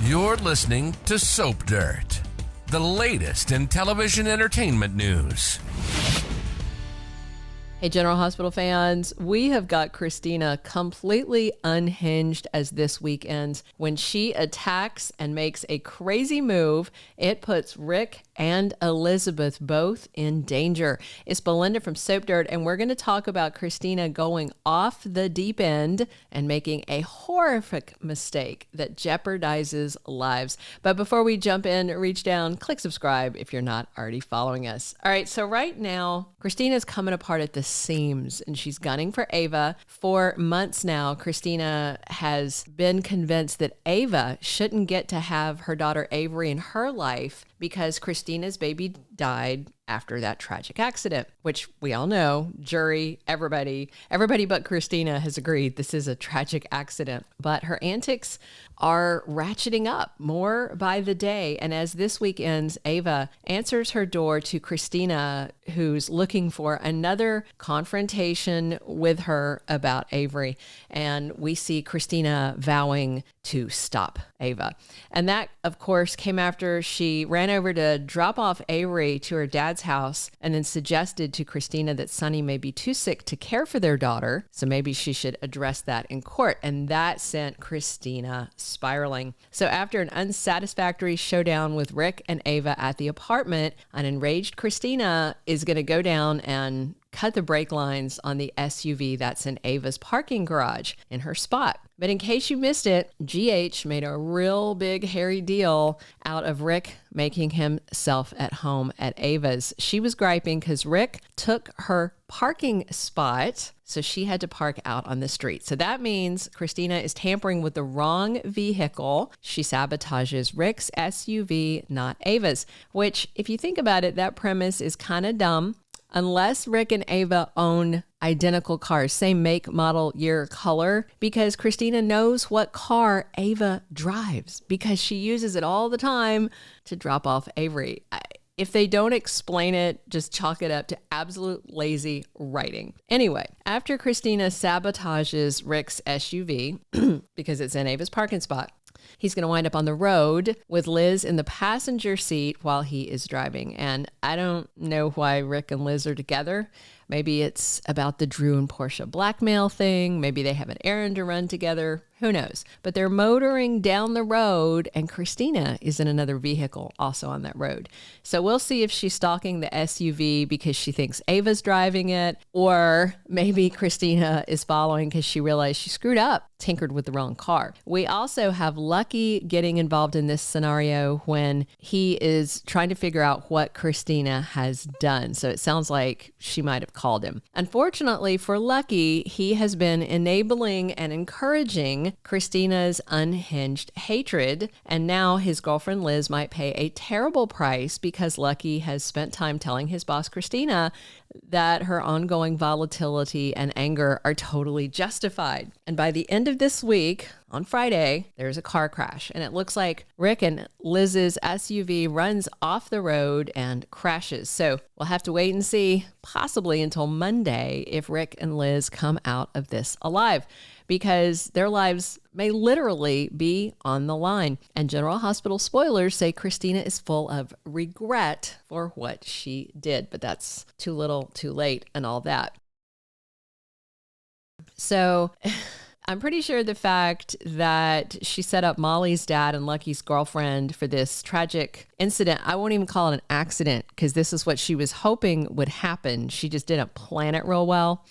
You're listening to Soap Dirt, the latest in television entertainment news. Hey, General Hospital fans, we have got Kristina completely unhinged as this week ends. When she attacks and makes a crazy move, it puts Ric and Elizabeth both in danger. It's Belinda from Soap Dirt, and we're going to talk about Kristina going off the deep end and making a horrific mistake that jeopardizes lives. But before we jump in, reach down, click subscribe if you're not already following us. All right, so right now, Kristina's coming apart at the seams and she's gunning for Ava. For months now, Kristina has been convinced that Ava shouldn't get to have her daughter Avery in her life because Kristina's baby died after that tragic accident, which we all know, jury, everybody but Kristina has agreed this is a tragic accident. But her antics are ratcheting up more by the day. And as this week ends, Ava answers her door to Kristina, who's looking for another confrontation with her about Avery. And we see Kristina vowing to stop Ava. And that, of course, came after she ran over to drop off Avery to her dad's house and then suggested to Kristina that Sonny may be too sick to care for their daughter, so maybe she should address that in court. And that sent Kristina spiraling. So after an unsatisfactory showdown with Ric and Ava at the apartment, an enraged Kristina is going to go down and cut the brake lines on the SUV that's in Ava's parking garage in her spot. But in case you missed it, GH made a real big hairy deal out of Ric making himself at home at Ava's. She was griping because Ric took her parking spot, so she had to park out on the street. So that means Kristina is tampering with the wrong vehicle. She sabotages Ric's SUV, not Ava's, which, if you think about it, that premise is kind of dumb. Unless Ric and Ava own identical cars, same make, model, year, color, because Kristina knows what car Ava drives because she uses it all the time to drop off Avery. If they don't explain it, just chalk it up to absolute lazy writing. Anyway, after Kristina sabotages Ric's SUV because it's in Ava's parking spot, he's going to wind up on the road with Liz in the passenger seat while he is driving. And I don't know why Ric and Liz are together. Maybe it's about the Drew and Portia blackmail thing. Maybe they have an errand to run together. Who knows? But they're motoring down the road and Kristina is in another vehicle also on that road. So we'll see if she's stalking the SUV because she thinks Ava's driving it, or maybe Kristina is following because she realized she screwed up, tinkered with the wrong car. We also have Lucky getting involved in this scenario when he is trying to figure out what Kristina has done. So it sounds like she might have called him. Unfortunately for Lucky, he has been enabling and encouraging Kristina's unhinged hatred, and now his girlfriend Liz might pay a terrible price because Lucky has spent time telling his boss Kristina that her ongoing volatility and anger are totally justified. And by the end of this week, on Friday, there's a car crash, and it looks like Ric and Liz's SUV runs off the road and crashes. So we'll have to wait and see, possibly until Monday, if Ric and Liz come out of this alive, because their lives may literally be on the line. And General Hospital spoilers say Kristina is full of regret for what she did, but that's too little, too late, and all that. So I'm pretty sure the fact that she set up Molly's dad and Lucky's girlfriend for this tragic incident, I won't even call it an accident because this is what she was hoping would happen. She just didn't plan it real well.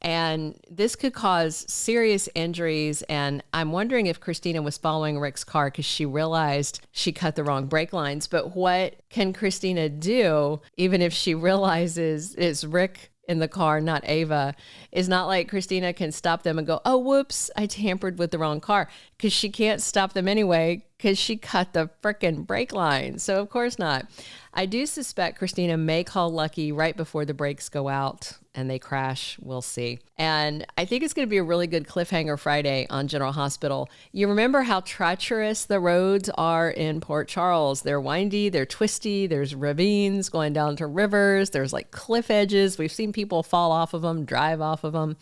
And this could cause serious injuries. And I'm wondering if Kristina was following Ric's car because she realized she cut the wrong brake lines. But what can Kristina do, even if she realizes it's Ric in the car, not Ava? Is not like Kristina can stop them and go, oh, whoops, I tampered with the wrong car, because she can't stop them anyway because she cut the frickin' brake line. So of course not. I do suspect Kristina may call Lucky right before the brakes go out and they crash. We'll see. And I think it's going to be a really good cliffhanger Friday on General Hospital. You remember how treacherous the roads are in Port Charles. They're windy, they're twisty, there's ravines going down to rivers, there's like cliff edges. We've seen people fall off of them, drive off of them.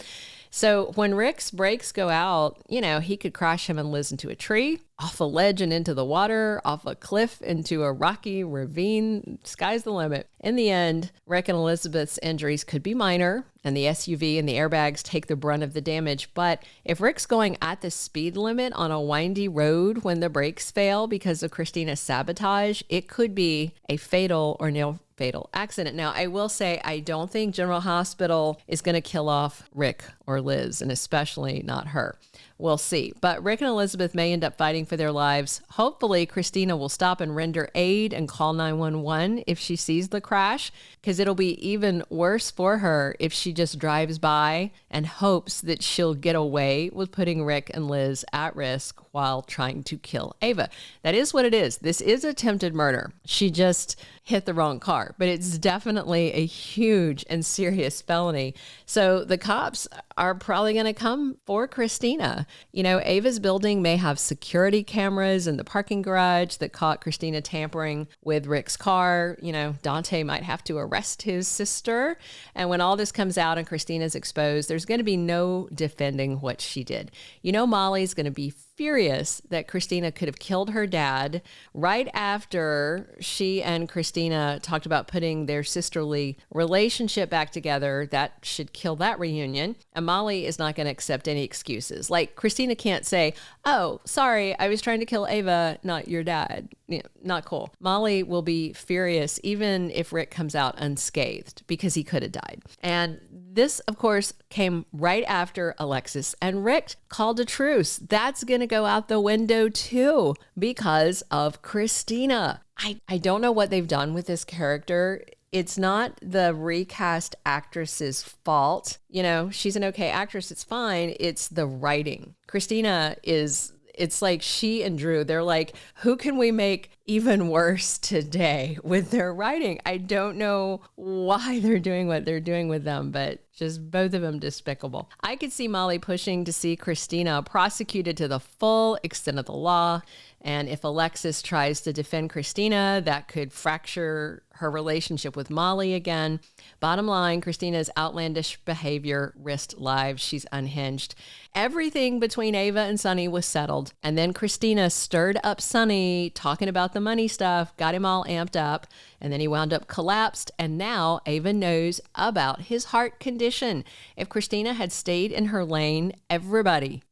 So when Ric's brakes go out, you know, he could crash him and Liz into a tree. off a ledge and into the water, off a cliff into a rocky ravine. Sky's the limit. In the end, Ric and Elizabeth's injuries could be minor, and the SUV and the airbags take the brunt of the damage. But if Ric's going at the speed limit on a windy road when the brakes fail because of Kristina's sabotage, it could be a fatal or near fatal accident. Now, I will say, I don't think General Hospital is going to kill off Ric or Liz, and especially not her. We'll see. But Ric and Elizabeth may end up fighting for their lives. Hopefully, Kristina will stop and render aid and call 911 if she sees the crash, because it'll be even worse for her if she just drives by and hopes that she'll get away with putting Ric and Liz at risk while trying to kill Ava. That is what it is. This is attempted murder. She just hit the wrong car, but it's definitely a huge and serious felony. So the cops are probably going to come for Kristina. You know, Ava's building may have security cameras in the parking garage that caught Kristina tampering with Ric's car. You know, Dante might have to arrest his sister. And when all this comes out and Kristina's exposed, there's going to be no defending what she did. You know, Molly's going to be furious that Kristina could have killed her dad right after she and Kristina talked about putting their sisterly relationship back together. That should kill that reunion. And Molly is not going to accept any excuses. Like, Kristina can't say, oh, sorry, I was trying to kill Ava, not your dad. You know, not cool. Molly will be furious even if Ric comes out unscathed, because he could have died. And this, of course, came right after Alexis and Ric called a truce. That's going to go out the window too because of Kristina. I don't know what they've done with this character. It's not the recast actress's fault. You know, she's an okay actress. It's fine. It's the writing. Kristina is... It's like she and Drew, they're like, who can we make even worse today with their writing? I don't know why they're doing what they're doing with them, but just both of them despicable. I could see Molly pushing to see Kristina prosecuted to the full extent of the law. And if Alexis tries to defend Kristina, that could fracture her relationship with Molly again. Bottom line, Kristina's outlandish behavior risked lives. She's unhinged. Everything between Ava and Sonny was settled. And then Kristina stirred up Sonny, talking about the money stuff, got him all amped up. And then he wound up collapsed. And now Ava knows about his heart condition. If Kristina had stayed in her lane, everybody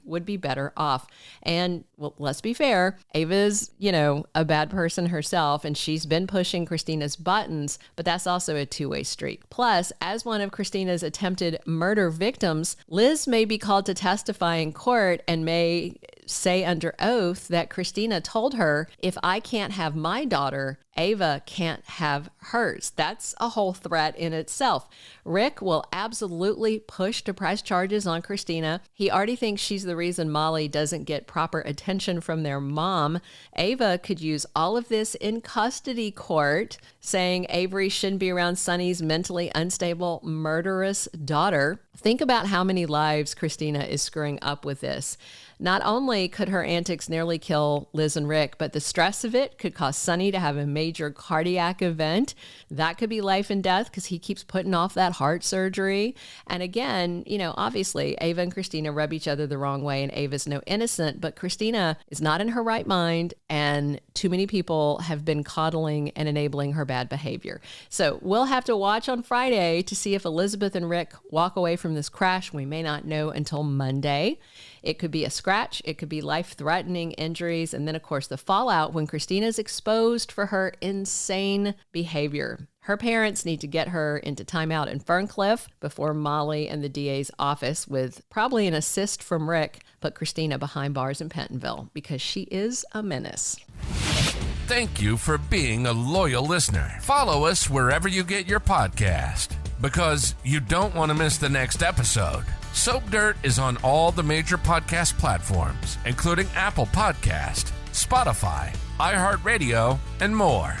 would be better off. And well, let's be fair, Ava's, a bad person herself, and she's been pushing Kristina's buttons, but that's also a two-way street. Plus, as one of Kristina's attempted murder victims, Liz may be called to testify in court and may say under oath that Kristina told her, if I can't have my daughter, Ava can't have hers. That's a whole threat in itself. Ric will absolutely push to press charges on Kristina. He already thinks she's the reason Molly doesn't get proper attention from their mom. Ava could use all of this in custody court, saying Avery shouldn't be around Sonny's mentally unstable, murderous daughter. Think about how many lives Kristina is screwing up with this. Not only could her antics nearly kill Liz and Ric, but the stress of it could cause Sonny to have a major cardiac event. That could be life and death because he keeps putting off that heart surgery. And again, obviously Ava and Kristina rub each other the wrong way, and Ava's no innocent, but Kristina is not in her right mind, and too many people have been coddling and enabling her bad behavior. So we'll have to watch on Friday to see if Elizabeth and Ric walk away from this crash. We may not know until Monday. It could be a scratch. It could be life-threatening injuries. And then, of course, the fallout when Kristina's exposed for her insane behavior. Her parents need to get her into timeout in Ferncliff before Molly and the DA's office, with probably an assist from Ric, put Kristina behind bars in Pentonville because she is a menace. Thank you for being a loyal listener. Follow us wherever you get your podcast, because you don't want to miss the next episode. Soap Dirt is on all the major podcast platforms, including Apple Podcast, Spotify, iHeartRadio, and more.